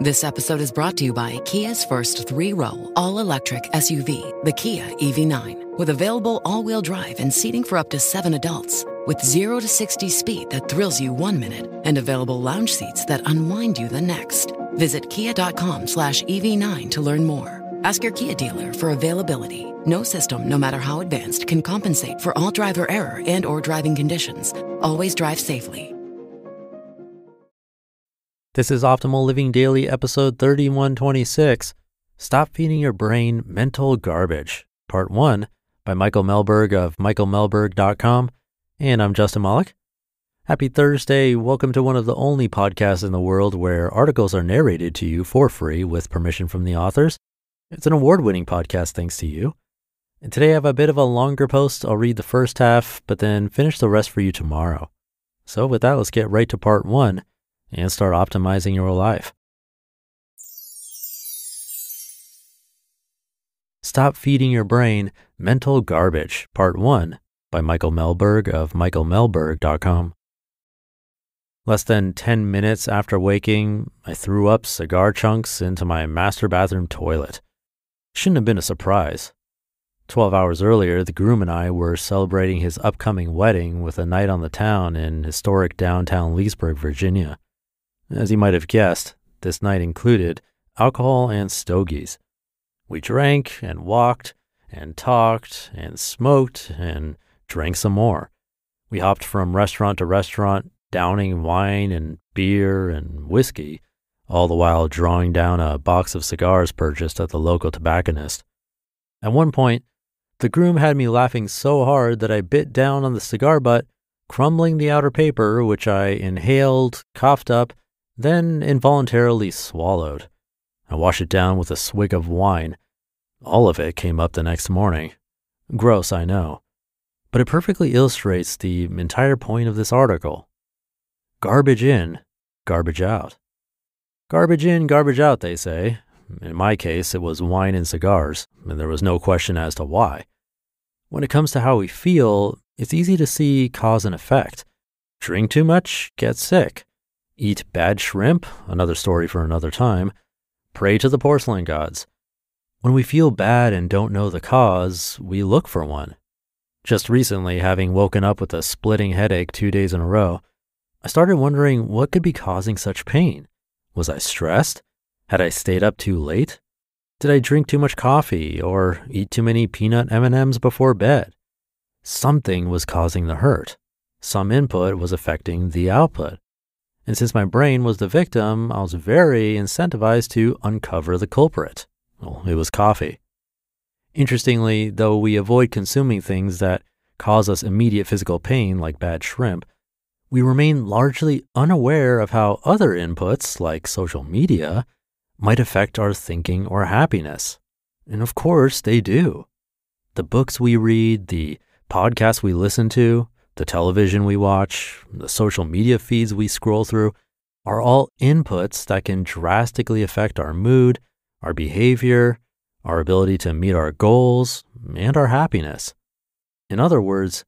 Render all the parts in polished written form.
This episode is brought to you by Kia's first three-row, all-electric SUV, the Kia EV9, with available all-wheel drive and seating for up to 7 adults, with 0 to 60 speed that thrills you 1 minute and available lounge seats that unwind you the next. Visit kia.com/EV9 to learn more. Ask your Kia dealer for availability. No system, no matter how advanced, can compensate for all driver error and or driving conditions. Always drive safely. This is Optimal Living Daily, episode 3126, Stop Feeding Your Brain Mental Garbage, Part 1, by Michael Mehlberg of michaelmehlberg.com, and I'm Justin Malik. Happy Thursday. Welcome to one of the only podcasts in the world where articles are narrated to you for free with permission from the authors. It's an award-winning podcast thanks to you. And today I have a bit of a longer post. I'll read the first half, but then finish the rest for you tomorrow. So with that, let's get right to Part 1. And start optimizing your life. Stop Feeding Your Brain Mental Garbage, Part 1, by Michael Mehlberg of michaelmehlberg.com. Less than 10 minutes after waking, I threw up cigar chunks into my master bathroom toilet. Shouldn't have been a surprise. 12 hours earlier, the groom and I were celebrating his upcoming wedding with a night on the town in historic downtown Leesburg, Virginia. As you might have guessed, this night included alcohol and stogies. We drank and walked and talked and smoked and drank some more. We hopped from restaurant to restaurant, downing wine and beer and whiskey, all the while drawing down a box of cigars purchased at the local tobacconist. At one point, the groom had me laughing so hard that I bit down on the cigar butt, crumbling the outer paper, which I inhaled, coughed up, then involuntarily swallowed. I washed it down with a swig of wine. All of it came up the next morning. Gross, I know. But it perfectly illustrates the entire point of this article. Garbage in, garbage out. Garbage in, garbage out, they say. In my case, it was wine and cigars, and there was no question as to why. When it comes to how we feel, it's easy to see cause and effect. Drink too much, get sick. Eat bad shrimp, another story for another time. Pray to the porcelain gods. When we feel bad and don't know the cause, we look for one. Just recently, having woken up with a splitting headache 2 days in a row, I started wondering what could be causing such pain. Was I stressed? Had I stayed up too late? Did I drink too much coffee or eat too many peanut M&Ms before bed? Something was causing the hurt. Some input was affecting the output. And since my brain was the victim, I was very incentivized to uncover the culprit. Well, it was coffee. Interestingly, though we avoid consuming things that cause us immediate physical pain like bad shrimp, we remain largely unaware of how other inputs, like social media, might affect our thinking or happiness. And of course, they do. The books we read, the podcasts we listen to, the television we watch, the social media feeds we scroll through are all inputs that can drastically affect our mood, our behavior, our ability to meet our goals, and our happiness. In other words,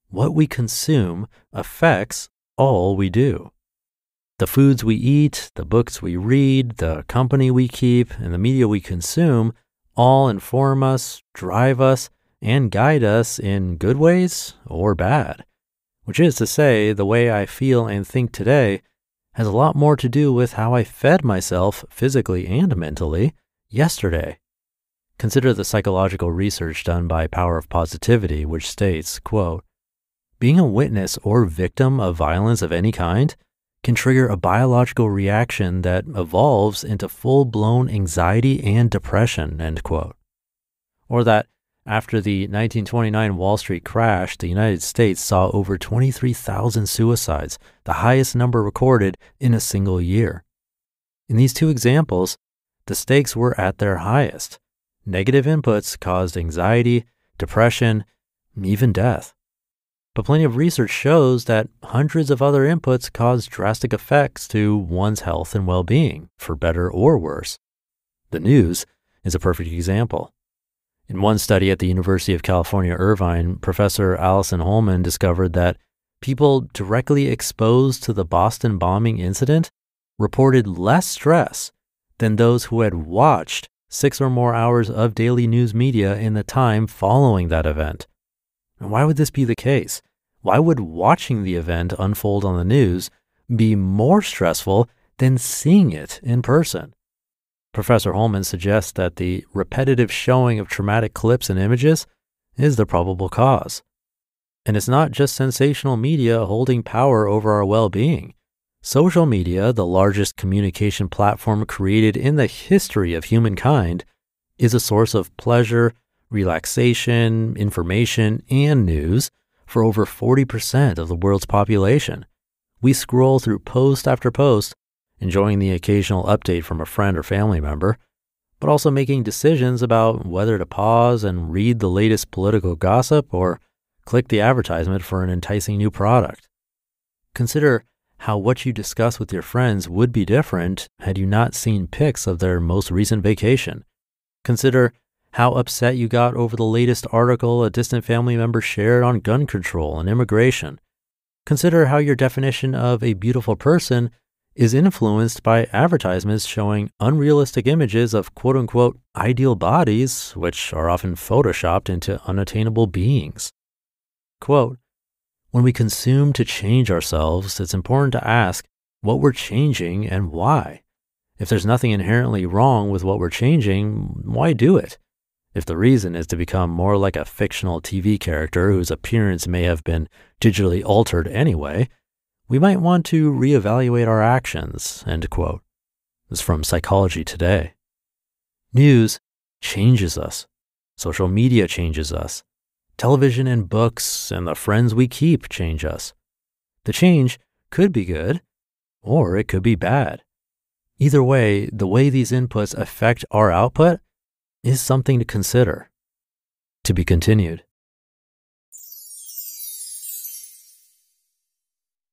what we consume affects all we do. The foods we eat, the books we read, the company we keep, and the media we consume all inform us, drive us, and guide us in good ways or bad, which is to say the way I feel and think today has a lot more to do with how I fed myself physically and mentally yesterday. Consider the psychological research done by Power of Positivity, which states, quote, being a witness or victim of violence of any kind can trigger a biological reaction that evolves into full-blown anxiety and depression, end quote. Or that after the 1929 Wall Street crash, the United States saw over 23,000 suicides, the highest number recorded in a single year. In these two examples, the stakes were at their highest. Negative inputs caused anxiety, depression, even death. But plenty of research shows that hundreds of other inputs cause drastic effects to one's health and well-being, for better or worse. The news is a perfect example. In one study at the University of California, Irvine, Professor Allison Holman discovered that people directly exposed to the Boston bombing incident reported less stress than those who had watched 6 or more hours of daily news media in the time following that event. And why would this be the case? Why would watching the event unfold on the news be more stressful than seeing it in person? Professor Holman suggests that the repetitive showing of traumatic clips and images is the probable cause. And it's not just sensational media holding power over our well-being. Social media, the largest communication platform created in the history of humankind, is a source of pleasure, relaxation, information, and news for over 40% of the world's population. We scroll through post after post, enjoying the occasional update from a friend or family member, but also making decisions about whether to pause and read the latest political gossip or click the advertisement for an enticing new product. Consider how what you discuss with your friends would be different had you not seen pics of their most recent vacation. Consider how upset you got over the latest article a distant family member shared on gun control and immigration. Consider how your definition of a beautiful person is influenced by advertisements showing unrealistic images of quote-unquote ideal bodies, which are often photoshopped into unattainable beings. Quote, "When we consume to change ourselves, it's important to ask what we're changing and why. If there's nothing inherently wrong with what we're changing, why do it? If the reason is to become more like a fictional TV character whose appearance may have been digitally altered anyway, we might want to reevaluate our actions," end quote. This is from Psychology Today. News changes us. Social media changes us. Television and books and the friends we keep change us. The change could be good, or it could be bad. Either way, the way these inputs affect our output is something to consider. To be continued.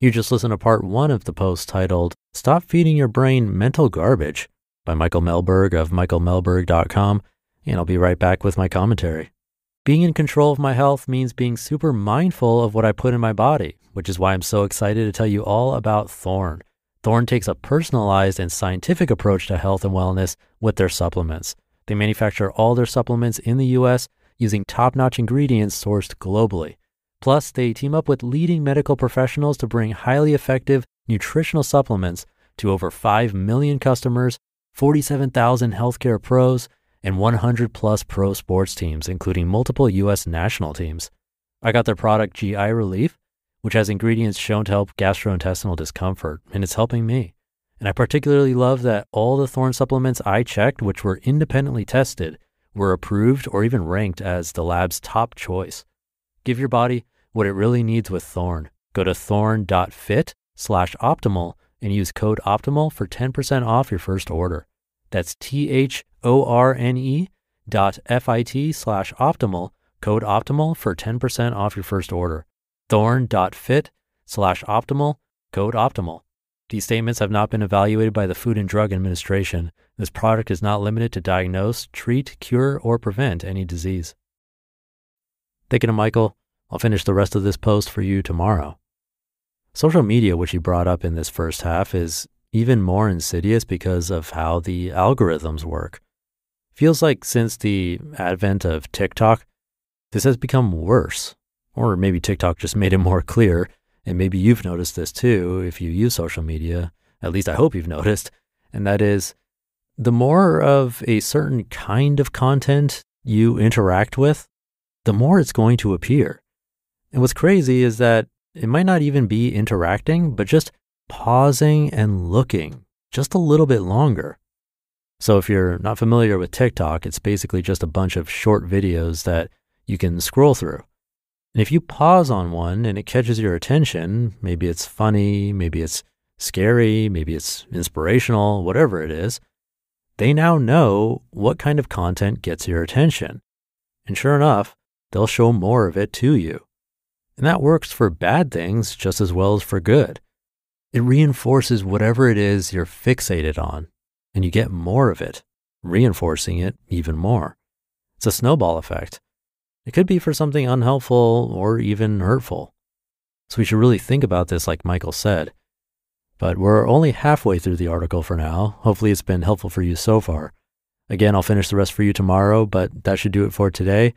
You just listened to part 1 of the post titled, "Stop Feeding Your Brain Mental Garbage" by Michael Mehlberg of michaelmehlberg.com, and I'll be right back with my commentary. Being in control of my health means being super mindful of what I put in my body, which is why I'm so excited to tell you all about Thorne. Thorne takes a personalized and scientific approach to health and wellness with their supplements. They manufacture all their supplements in the US using top-notch ingredients sourced globally. Plus, they team up with leading medical professionals to bring highly effective nutritional supplements to over 5 million customers, 47,000 healthcare pros, and 100 plus pro sports teams, including multiple US national teams. I got their product GI Relief, which has ingredients shown to help gastrointestinal discomfort, and it's helping me. And I particularly love that all the Thorne supplements I checked, which were independently tested, were approved or even ranked as the lab's top choice. Give your body what it really needs with Thorne. Go to thorne.fit/optimal and use code OPTIMAL for 10% off your first order. That's thorne.fit/optimal, code OPTIMAL for 10% off your first order. Thorne.fit/optimal, code OPTIMAL. These statements have not been evaluated by the Food and Drug Administration. This product is not limited to diagnose, treat, cure, or prevent any disease. Thinking of Michael, I'll finish the rest of this post for you tomorrow. Social media, which he brought up in this first half, is even more insidious because of how the algorithms work. Feels like since the advent of TikTok, this has become worse. Or maybe TikTok just made it more clear, and maybe you've noticed this too if you use social media, at least I hope you've noticed, and that is the more of a certain kind of content you interact with, the more it's going to appear. And what's crazy is that it might not even be interacting, but just pausing and looking just a little bit longer. So if you're not familiar with TikTok, it's basically just a bunch of short videos that you can scroll through. And if you pause on one and it catches your attention, maybe it's funny, maybe it's scary, maybe it's inspirational, whatever it is, they now know what kind of content gets your attention. And sure enough, they'll show more of it to you. And that works for bad things just as well as for good. It reinforces whatever it is you're fixated on, and you get more of it, reinforcing it even more. It's a snowball effect. It could be for something unhelpful or even hurtful. So we should really think about this like Michael said. If But we're only halfway through the article for now. Hopefully it's been helpful for you so far. Again, I'll finish the rest for you tomorrow, but that should do it for today.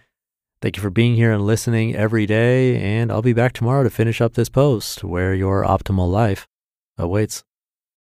Thank you for being here and listening every day, and I'll be back tomorrow to finish up this post where your optimal life awaits.